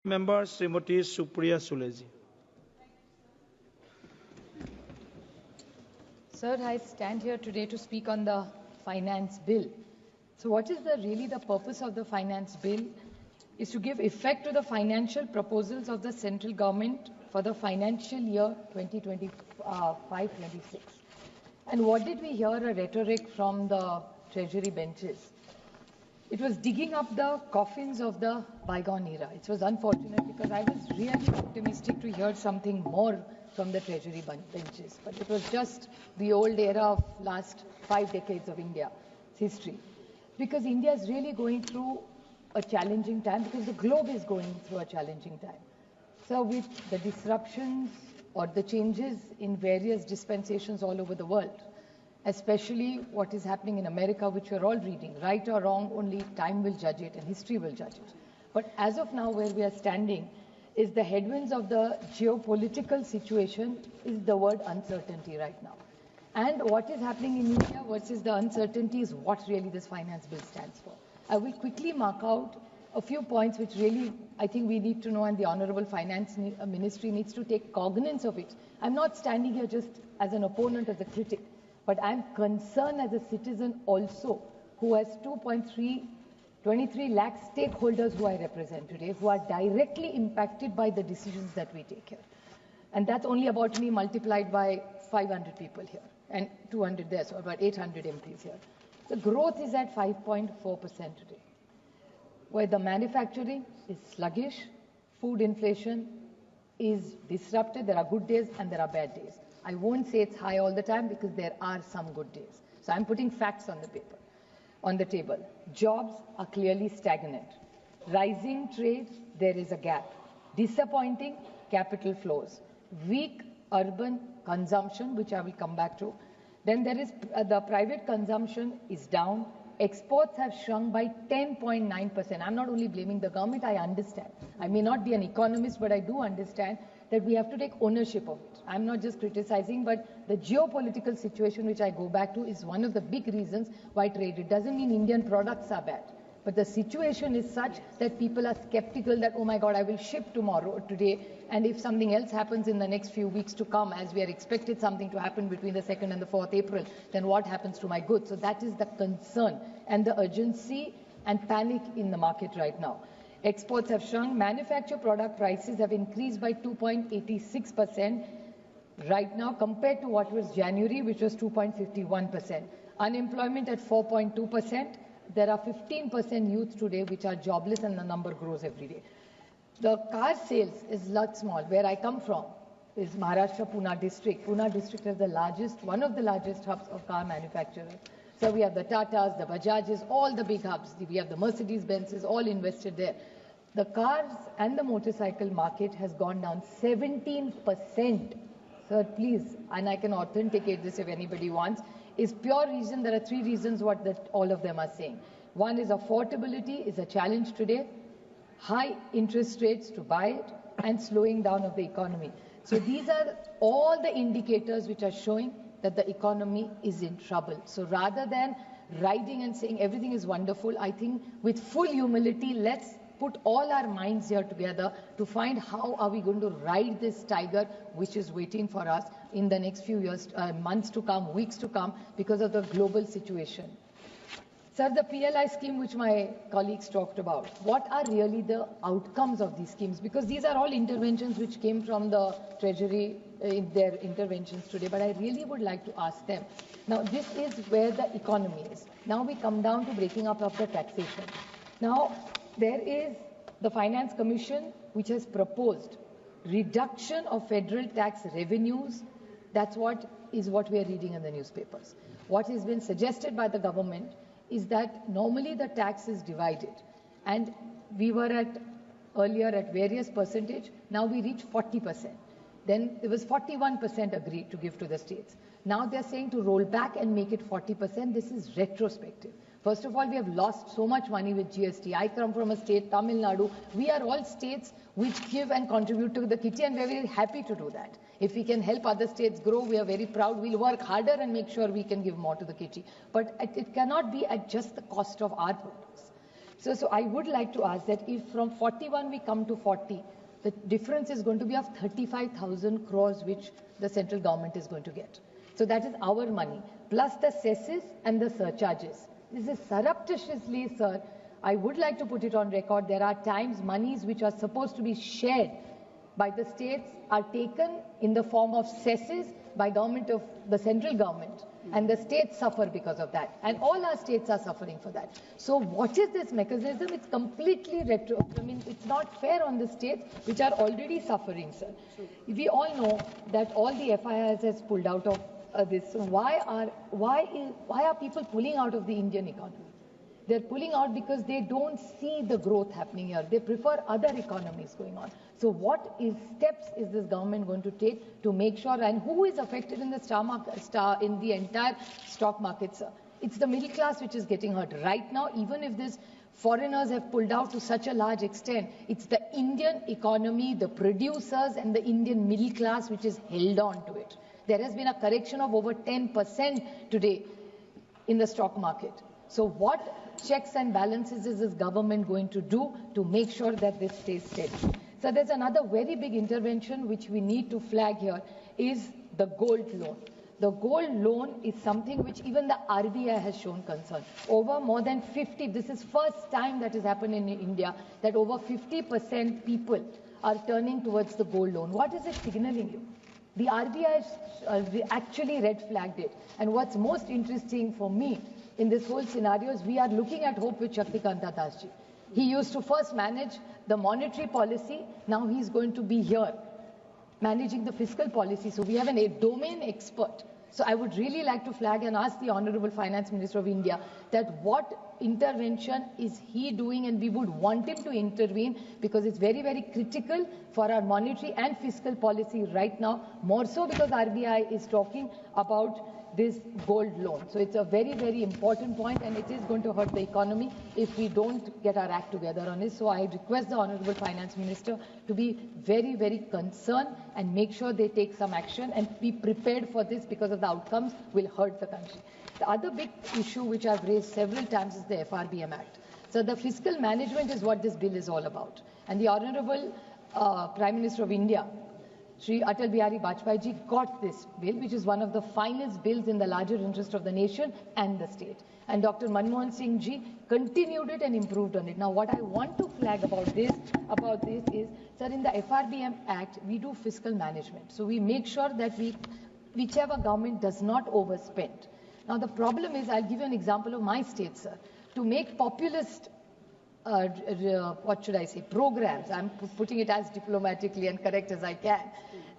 Member Srimati Supriya Sule ji. Sir, I stand here today to speak on the finance bill. So what is really the purpose of the finance bill? Is to give effect to the financial proposals of the central government for the financial year 2025-26. And what did we hear a rhetoric from the treasury benches? It was digging up the coffins of the bygone era. It was unfortunate because I was really optimistic to hear something more from the treasury benches. But it was just the old era of last 5 decades of India's history. Because India is really going through a challenging time, because the globe is going through a challenging time. So with the disruptions or the changes in various dispensations all over the world, especially what is happening in America, which we're all reading, right or wrong, only time will judge it and history will judge it. But as of now, where we are standing, is the headwinds of the geopolitical situation is the word uncertainty right now. And what is happening in India versus the uncertainty is what really this finance bill stands for. I will quickly mark out a few points which really I think we need to know, and the Honorable Finance Ministry needs to take cognizance of it. I'm not standing here just as an opponent, as a critic, but I'm concerned as a citizen also, who has 23 lakh stakeholders who I represent today, who are directly impacted by the decisions that we take here. And that's only about me multiplied by 500 people here and 200 there, so about 800 MPs here. The growth is at 5.4% today, where the manufacturing is sluggish, food inflation is disrupted. There are good days and there are bad days. I won't say it's high all the time because there are some good days. So I'm putting facts on the table. Jobs are clearly stagnant. Rising trade, there is a gap. Disappointing capital flows. Weak urban consumption, which I will come back to. Then there is the private consumption is down. Exports have shrunk by 10.9%. I'm not only blaming the government, I understand. I may not be an economist, but I do understand that we have to take ownership of it. I'm not just criticizing, but the geopolitical situation, which I go back to, is one of the big reasons why trade. It doesn't mean Indian products are bad, but the situation is such that people are skeptical that, oh my God, I will ship today, and if something else happens in the next few weeks to come, as we are expected something to happen between the 2nd and the 4th April, then what happens to my goods? So that is the concern and the urgency and panic in the market right now. Exports have shrunk. Manufactured product prices have increased by 2.86% right now compared to what was January, which was 2.51%. Unemployment at 4.2%. There are 15% youth today which are jobless, and the number grows every day. The car sales is lot small. Where I come from is Maharashtra, Pune district. Pune district is one of the largest hubs of car manufacturers. So we have the Tatas, the Bajajs, all the big hubs. We have the Mercedes-Benzes, all invested there. The cars and the motorcycle market has gone down 17%. Sir, please, and I can authenticate this if anybody wants, is pure reason. There are 3 reasons all of them are saying. One is affordability is a challenge today, high interest rates to buy it, and slowing down of the economy. So these are all the indicators which are showing that the economy is in trouble. So rather than riding and saying everything is wonderful, I think with full humility, let's put all our minds here together to find how are we going to ride this tiger which is waiting for us in the next few years, months to come, weeks to come, because of the global situation. Sir, the PLI scheme which my colleagues talked about, what are really the outcomes of these schemes? Because these are all interventions which came from the Treasury in their interventions today, but I really would like to ask them. Now, this is where the economy is. Now we come down to breaking up of the taxation. Now, there is the Finance Commission which has proposed reduction of federal tax revenues. That's what we are reading in the newspapers. What has been suggested by the government is that normally the tax is divided, and we were earlier at various percentage. Now we reach 40%. Then there was 41% agreed to give to the states. Now they're saying to roll back and make it 40%. This is retrospective. First of all, we have lost so much money with GST. I come from a state, Tamil Nadu. We are all states which give and contribute to the kitty, and we're very happy to do that. If we can help other states grow, we are very proud. We'll work harder and make sure we can give more to the kitty. But it cannot be at just the cost of our products. So I would like to ask that if from 41 we come to 40, the difference is going to be of 35,000 crores which the central government is going to get. So that is our money, plus the cesses and the surcharges. This is surreptitiously, sir. I would like to put it on record. There are times monies which are supposed to be shared by the states are taken in the form of cesses by government of the central government, and the states suffer because of that, and all our states are suffering for that. So what is this mechanism? It's completely retro. I mean, it's not fair on the states which are already suffering, sir. We all know that all the FIIs has pulled out of this. So why are people pulling out of the Indian economy? They're pulling out because they don't see the growth happening here. They prefer other economies going on. So what steps is this government going to take to make sure, and who is affected in the in the entire stock market, sir? It's the middle class which is getting hurt. Right now, even if these foreigners have pulled out to such a large extent, it's the Indian economy, the producers and the Indian middle class which is held on to it. There has been a correction of over 10% today in the stock market. So what checks and balances is this government going to do to make sure that this stays steady? So there's another very big intervention which we need to flag here is the gold loan. The gold loan is something which even the RBI has shown concern. Over more than 50, this is first time that has happened in India, that over 50% people are turning towards the gold loan. What is it signaling you? The RBI actually red flagged it. And what's most interesting for me in this whole scenario is we are looking at hope with Shaktikanta Dasji. He used to first manage the monetary policy. Now he's going to be here managing the fiscal policy. So we have a domain expert. So I would really like to flag and ask the Honorable Finance Minister of India that what intervention is he doing, and we would want him to intervene because it's very, very critical for our monetary and fiscal policy right now, more so because RBI is talking about this gold loan. So it's a very, very important point, and it is going to hurt the economy if we don't get our act together on it. So I request the Honorable Finance Minister to be very, very concerned and make sure they take some action and be prepared for this, because of the outcomes will hurt the country. The other big issue which I've raised several times is the FRBM Act. So the fiscal management is what this bill is all about. And the Honorable Prime Minister of India, Shri Atal Bihari Vajpayee ji, got this bill, which is one of the finest bills in the larger interest of the nation and the state. And Dr. Manmohan Singh ji continued it and improved on it. Now, what I want to flag about this is, sir, in the FRBM Act, we do fiscal management. So we make sure that whichever government does not overspend. Now, the problem is, I'll give you an example of my state, sir. To make populist programs, I'm putting it as diplomatically and correct as I can,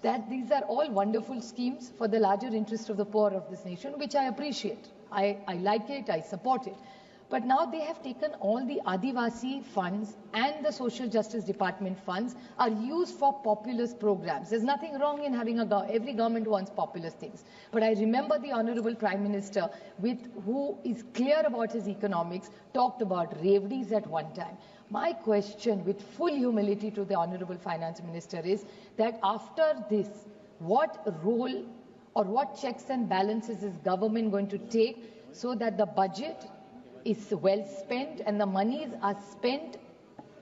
that these are all wonderful schemes for the larger interest of the poor of this nation, which I appreciate. I like it, I support it. But now they have taken all the Adivasi funds and the Social Justice Department funds are used for populist programs. There's nothing wrong in having every government wants populist things. But I remember the Honorable Prime Minister, who is clear about his economics, talked about Revdis at one time. My question, with full humility to the Honorable Finance Minister, is that after this, what role or what checks and balances is government going to take so that the budget is well spent and the monies are spent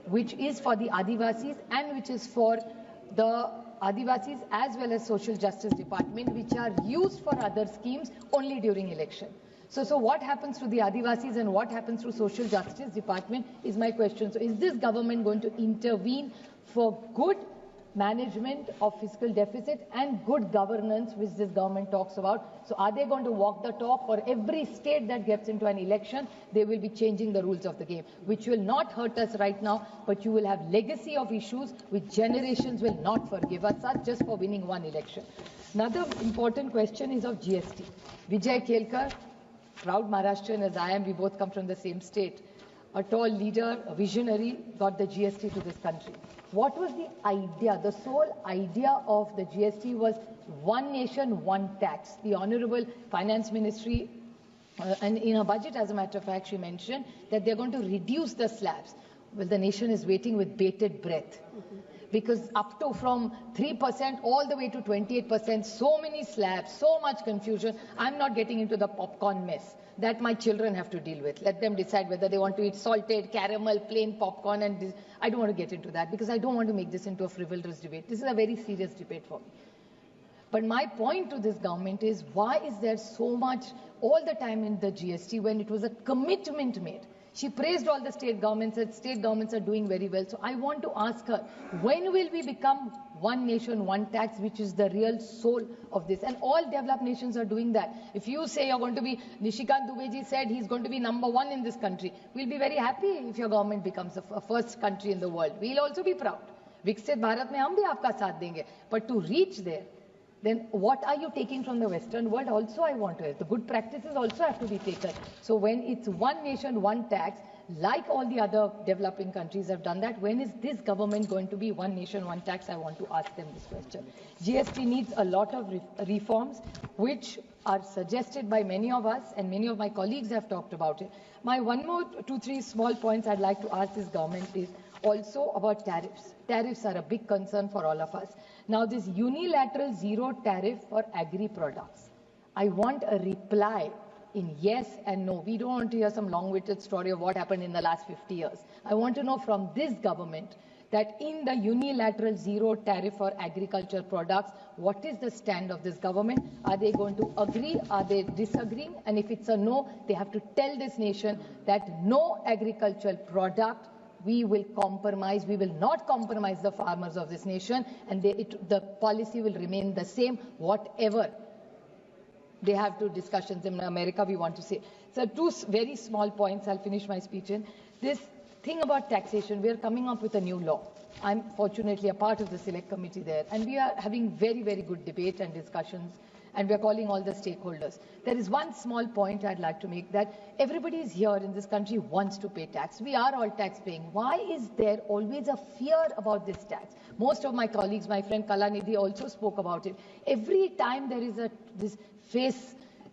which is for the Adivasis and which is for the Adivasis as well as Social Justice Department, which are used for other schemes only during election. So what happens to the Adivasis and what happens to Social Justice Department is my question. So is this government going to intervene for good management of fiscal deficit and good governance, which this government talks about? So are they going to walk the talk? For every state that gets into an election, they will be changing the rules of the game, which will not hurt us right now, but you will have legacy of issues which generations will not forgive us just for winning one election. Another important question is of GST. Vijay Kelkar, proud Maharashtrian as I am, we both come from the same state, a tall leader, a visionary, got the GST to this country. What was the idea? The sole idea of the GST was one nation, one tax. The Honorable Finance Ministry, and in her budget, as a matter of fact, she mentioned that they're going to reduce the slabs. Well, the nation is waiting with bated breath. because up to from 3% all the way to 28%, so many slabs, so much confusion. I'm not getting into the popcorn mess that my children have to deal with. Let them decide whether they want to eat salted, caramel, plain popcorn, and I don't want to get into that because I don't want to make this into a frivolous debate. This is a very serious debate for me. But my point to this government is, why is there so much all the time in the GST when it was a commitment made? She praised all the state governments, said state governments are doing very well. So I want to ask her, when will we become one nation, one tax, which is the real soul of this? And all developed nations are doing that. If you say you're going to be, Nishikant Dubeji said he's going to be #1 in this country, we'll be very happy if your government becomes a first country in the world. We'll also be proud. Viksit Bharat mein hum bhi aapka saath denge. But to reach there, then what are you taking from the Western world? Also, I want to have the good practices also have to be taken. So when it's one nation, one tax, like all the other developing countries have done that, when is this government going to be one nation, one tax? I want to ask them this question. GST needs a lot of reforms, which are suggested by many of us, and many of my colleagues have talked about it. My one more, 2-3 small points I'd like to ask this government is also about tariffs. Tariffs are a big concern for all of us. Now, this unilateral zero tariff for agri products, I want a reply in yes and no. We don't want to hear some long-winded story of what happened in the last 50 years. I want to know from this government that in the unilateral zero tariff for agriculture products, what is the stand of this government? Are they going to agree? Are they disagreeing? And if it's a no, they have to tell this nation that no agricultural product we will compromise. We will not compromise the farmers of this nation, and the policy will remain the same, whatever they have to discussions in America we want to say. So 2 very small points, I'll finish my speech in. This thing about taxation, we are coming up with a new law. I'm fortunately a part of the select committee there, and we are having very, very good debate and discussions, and we are calling all the stakeholders. There is one small point I'd like to make, that everybody is here in this country wants to pay tax. We are all tax paying. Why is there always a fear about this tax? Most of my colleagues, my friend Kalanidhi also spoke about it. Every time there is this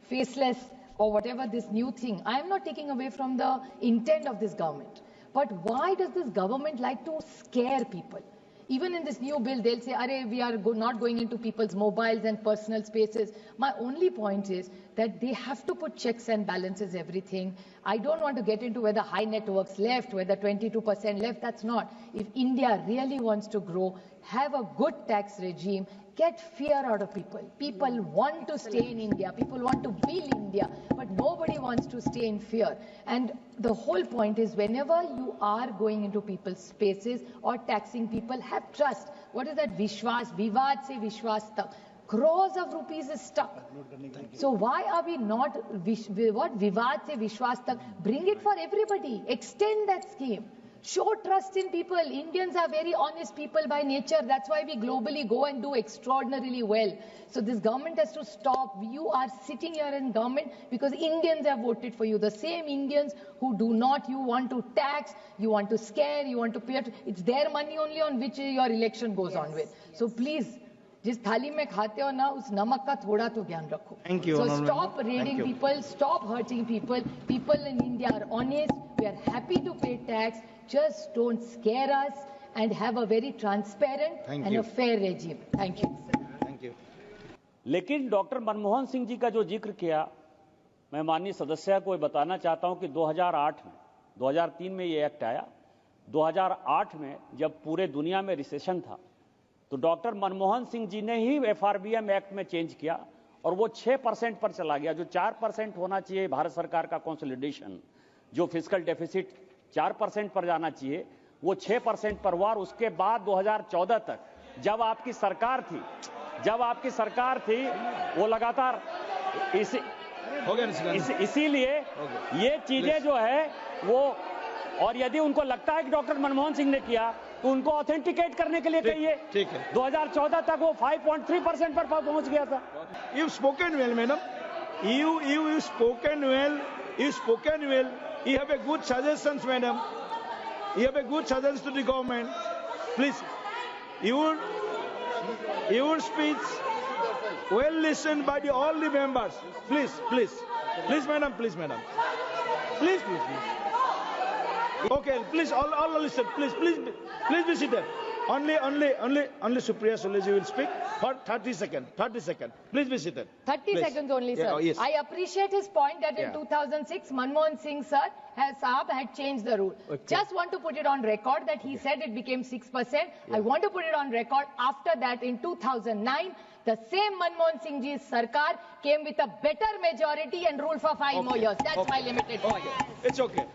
faceless or whatever this new thing, I am not taking away from the intent of this government. But why does this government like to scare people? Even in this new bill, they'll say, we are not going into people's mobiles and personal spaces. My only point is that they have to put checks and balances, everything. I don't want to get into whether high networks left, whether 22% left. That's not. If India really wants to grow, have a good tax regime, get fear out of people. People want to stay in India. People want to build India. But nobody wants to stay in fear. And the whole point is, whenever you are going into people's spaces or taxing people, have trust. What is that? Vishwas, Vivad se Vishwas tak. Crores of rupees is stuck. So why are we not, what Vivad se Vishwas tak? Bring it for everybody. Extend that scheme. Show trust in people. Indians are very honest people by nature. That's why we globally go and do extraordinarily well. So this government has to stop. You are sitting here in government because Indians have voted for you. The same Indians who do not, you want to tax, you want to scare, you want to pay. It's their money only on which your election goes on with. So please, जिस थाली में खाते हो ना, उस नमक का थोड़ा तो ज्ञान रखो. Thank you. So stop raiding people, stop hurting people. People in India are honest. We are happy to pay tax. Just don't scare us and have a very transparent and a fair regime. Thank you. Thank you. लेकिन doctor Manmohan Singh ji का जो जिक्र किया, मैं माननीय सदस्य को बताना चाहता हूं कि 2008 में, 2003 में ये एक्ट आया. 2008 में जब पूरे दुनिया में रिसेशन था, तो डॉक्टर मनमोहन सिंह जी ने ही FRBM एक्ट में चेंज किया और वो 6% पर चला गया. जो 4% होना चाहिए भारत सरकार का कंसोलिडेशन, जो फिस्कल डेफिसिट 4% पर जाना चाहिए, वो 6% पर हुआ. और उसके बाद 2014 तक जब आपकी सरकार थी वो लगातार इसीलिए ये चीजें जो है वो, और यदि उनको लगता है कि डॉक्टर मनमोहन सिंह ने किया तो उनको ऑथेंटिकेट करने के लिए कहिए. ठीक है. 2014 तक वो 5.3% पर पहुंच गया था. You've spoken well, madam. You spoken well. You spoken well. You have a good suggestions, madam. You have a good suggestions to the government. Please, your speech well listened by all the members. Please, madam. Please. Okay, please, all listen. Please be seated. Only Supriya Sule ji will speak for 30 seconds. 30 seconds. Please be seated. 30 Please. seconds only, sir. Yeah, oh, yes. I appreciate his point that in Yeah. 2006, Manmohan Singh sir had changed the rule. Okay. Just want to put it on record that he said it became 6%. I want to put it on record after that in 2009, the same Manmohan Singh ji's Sarkar came with a better majority and ruled for 5 more years. That's my limited point. It's okay.